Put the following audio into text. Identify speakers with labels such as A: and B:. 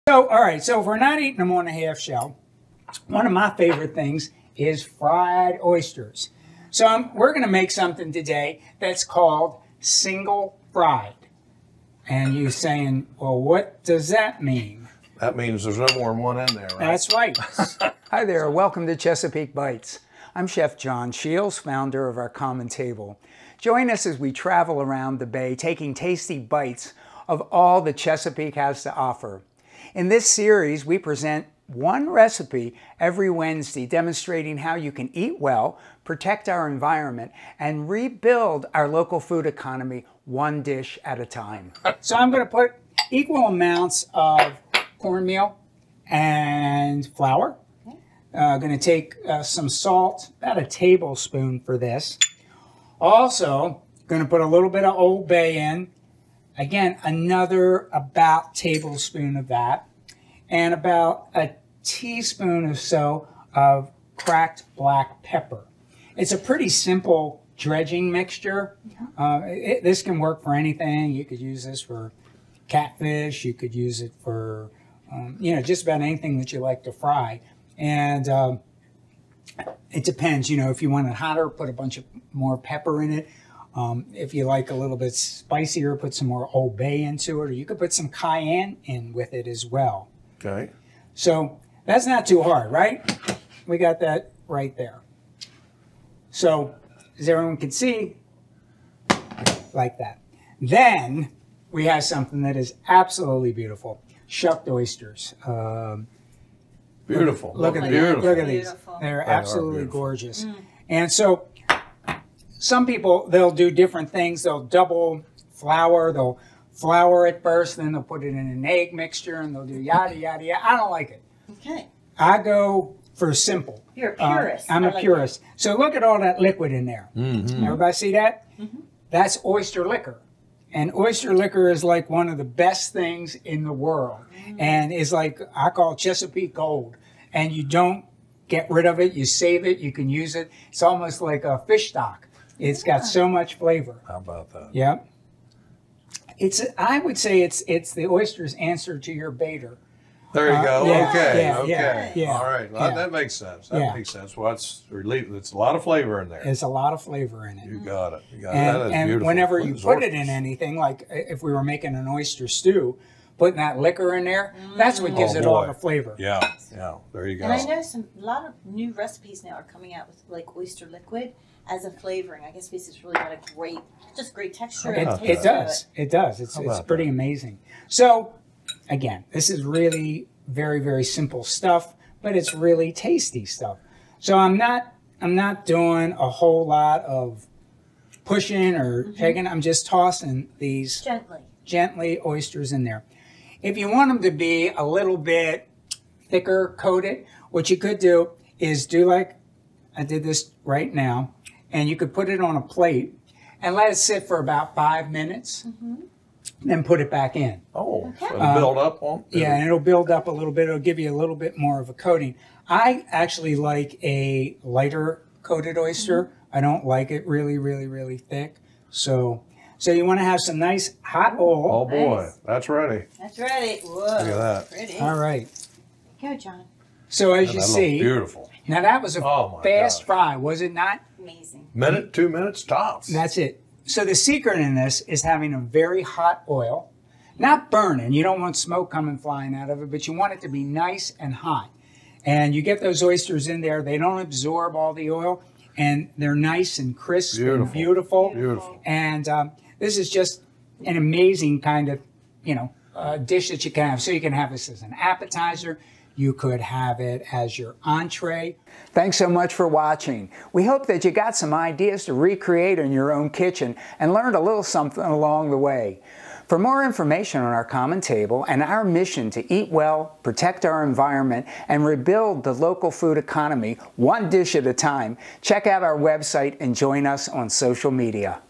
A: So, all right, so if we're not eating them on a half shell, one of my favorite things is fried oysters. So we're going to make something today that's called single fried. And you're saying, well, what does that mean?
B: That means there's no more than one in there, right?
A: That's right. Hi there, welcome to Chesapeake Bites. I'm Chef John Shields, founder of Our Common Table. Join us as we travel around the bay, taking tasty bites of all that Chesapeake has to offer. In this series, we present one recipe every Wednesday, demonstrating how you can eat well, protect our environment, and rebuild our local food economy one dish at a time. So I'm going to put equal amounts of cornmeal and flour. Going to take some salt, about a tablespoon for this. Also, going to put a little bit of Old Bay in. Again, another about tablespoon of that. And about a teaspoon or so of cracked black pepper. It's a pretty simple dredging mixture. This can work for anything. You could use this for catfish. You could use it for, just about anything that you like to fry. And it depends, if you want it hotter, put a bunch of more pepper in it. If you like a little bit spicier, put some more Old Bay into it, or you could put some cayenne in with it as well.
B: Okay.
A: So that's not too hard, right? We got that right there. So as everyone can see, like that. Then we have something that is absolutely beautiful. Shucked oysters.
B: Beautiful.
A: Look at these. Look at these. They're absolutely gorgeous. And so some people, they'll do different things. They'll double flour. They'll flour it first, then they'll put it in an egg mixture, and they'll do yada, yada, yada. I don't like it. Okay. I go for simple.
C: You're a purist.
A: I'm a purist. So look at all that liquid in there. Everybody see that? That's oyster liquor. And oyster liquor is like one of the best things in the world. And is like, I call Chesapeake gold. And you don't get rid of it. You save it. You can use it. It's almost like a fish stock. It's got so much flavor.
B: How about that?
A: Yeah. I would say it's the oyster's answer to your baiter.
B: There you go.
A: Yeah,
B: okay.
A: yeah,
B: all right. Well, that makes sense. That makes sense. Well, it's a lot of flavor in there.
A: There's a lot of flavor in it.
B: You got it. You got it.
A: And,
B: That is
A: and
B: beautiful.
A: whenever you put it in anything, like if we were making an oyster stew, putting that liquor in there, that's what gives it all the flavor.
B: Yeah. There you go.
C: And I know a lot of new recipes now are coming out with like oyster liquid as a flavoring. I guess because it's really got a great texture.
A: It does. It's pretty amazing. So, again, this is really very, very simple stuff, but it's really tasty stuff. So I'm not doing a whole lot of pushing or shaking. I'm just tossing these gently oysters in there. If you want them to be a little bit thicker coated, what you could do is do like I did this right now, and you could put it on a plate and let it sit for about 5 minutes, then put it back in.
B: Oh, so it'll build up on?
A: Yeah, and it'll build up a little bit. It'll give you a little bit more of a coating. I actually like a lighter coated oyster. I don't like it really, really, really thick. So you want to have some nice hot oil.
B: Oh boy, that's ready.
C: That's ready. Whoa,
B: look at that.
C: Pretty.
A: All right.
C: Go, John.
A: So as you see,
B: beautiful.
A: Now that was a fast fry, was it not?
C: Amazing.
B: Minute, 2 minutes tops.
A: That's it. So the secret in this is having a very hot oil, not burning. You don't want smoke coming flying out of it, but you want it to be nice and hot. And you get those oysters in there. They don't absorb all the oil, and they're nice and crisp and beautiful.
B: Beautiful.
A: And this is just an amazing kind of, dish that you can have. So you can have this as an appetizer. You could have it as your entree. Thanks so much for watching. We hope that you got some ideas to recreate in your own kitchen and learned a little something along the way. For more information on Our Common Table and our mission to eat well, protect our environment, and rebuild the local food economy one dish at a time, check out our website and join us on social media.